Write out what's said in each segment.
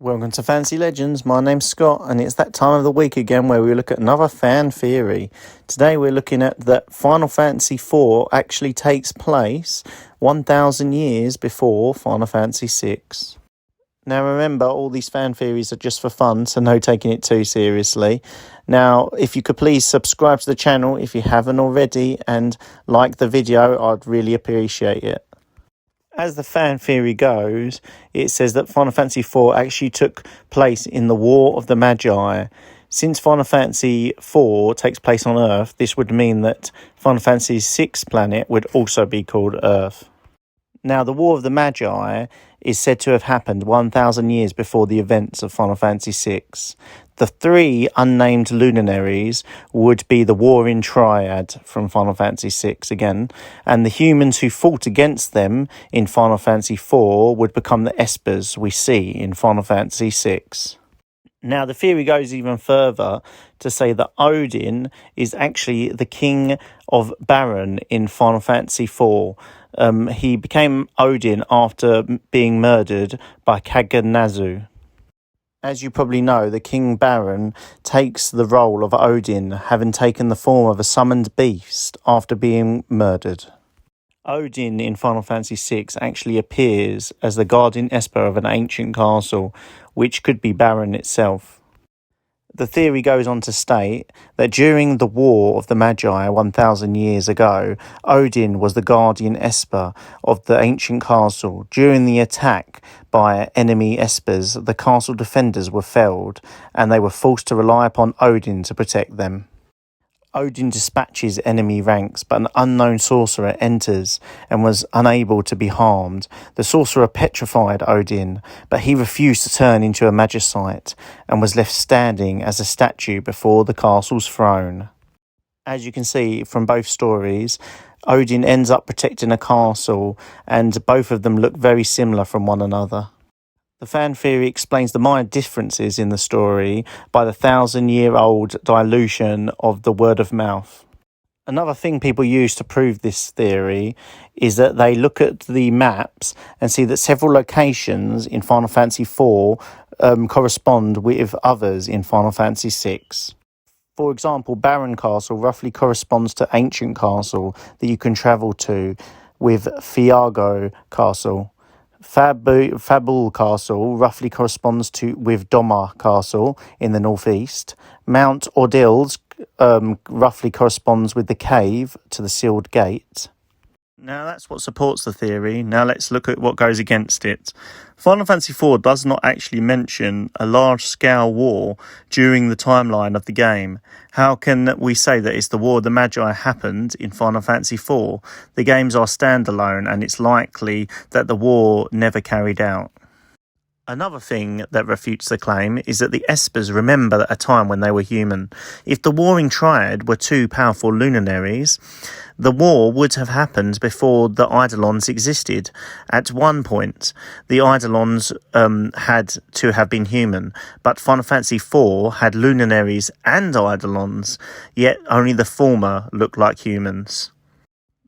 Welcome to Fantasy Legends. My name's Scott, and it's that time of the week again where we look at another fan theory. Today we're looking at that Final Fantasy IV actually takes place 1,000 years before Final Fantasy VI. Now remember, all these fan theories are just for fun, so no taking it too seriously. Now, if you could please subscribe to the channel if you haven't already, and like the video, I'd really appreciate it. As the fan theory goes, it says that Final Fantasy IV actually took place in the War of the Magi. Since Final Fantasy IV takes place on Earth, this would mean that Final Fantasy VI's planet would also be called Earth. Now, the War of the Magi is said to have happened 1,000 years before the events of Final Fantasy VI. The three unnamed luminaries would be the Warring Triad from Final Fantasy VI again, and the humans who fought against them in Final Fantasy IV would become the Espers we see in Final Fantasy VI. Now, the theory goes even further to say that Odin is actually the king of Baron in Final Fantasy IV. He became Odin after being murdered by Kagenazu. As you probably know, the King Baron takes the role of Odin, having taken the form of a summoned beast after being murdered. Odin in Final Fantasy VI actually appears as the guardian esper of an ancient castle, which could be Baron itself. The theory goes on to state that during the War of the Magi 1,000 years ago, Odin was the guardian esper of the ancient castle. During the attack by enemy espers, the castle defenders were felled, and they were forced to rely upon Odin to protect them. Odin dispatches enemy ranks, but an unknown sorcerer enters and was unable to be harmed. The sorcerer petrified Odin, but he refused to turn into a magicite and was left standing as a statue before the castle's throne. As you can see from both stories, Odin ends up protecting a castle, and both of them look very similar from one another. The fan theory explains the minor differences in the story by the 1,000-year-old dilution of the word of mouth. Another thing people use to prove this theory is that they look at the maps and see that several locations in Final Fantasy IV correspond with others in Final Fantasy VI. For example, Baron Castle roughly corresponds to Ancient Castle that you can travel to, with Thiago Castle. Fabul Castle roughly corresponds with Doma Castle in the northeast. Mount Ordils roughly corresponds with the cave to the sealed gate. Now that's what supports the theory. Now let's look at what goes against it. Final Fantasy IV does not actually mention a large-scale war during the timeline of the game. How can we say that it's the War of the Magi happened in Final Fantasy IV? The games are standalone, and it's likely that the war never carried out. Another thing that refutes the claim is that the Espers remember a time when they were human. If the Warring Triad were two powerful luminaries, the war would have happened before the Eidolons existed. At one point, the Eidolons had to have been human, but Final Fantasy IV had luminaries and Eidolons, yet only the former looked like humans.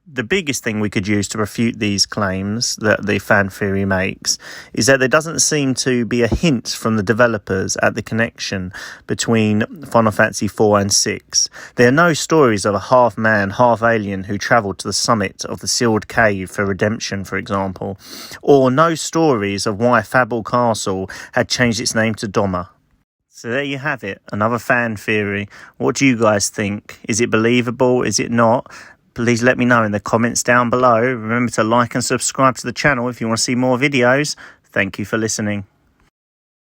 The biggest thing we could use to refute these claims that the fan theory makes is that there doesn't seem to be a hint from the developers at the connection between Final Fantasy IV and VI. There are no stories of a half-man, half-alien who travelled to the summit of the sealed cave for redemption, for example, or no stories of why Fabul Castle had changed its name to Doma. So there you have it, another fan theory. What do you guys think? Is it believable? Is it not? Please let me know in the comments down below. Remember to like and subscribe to the channel if you want to see more videos. Thank you for listening.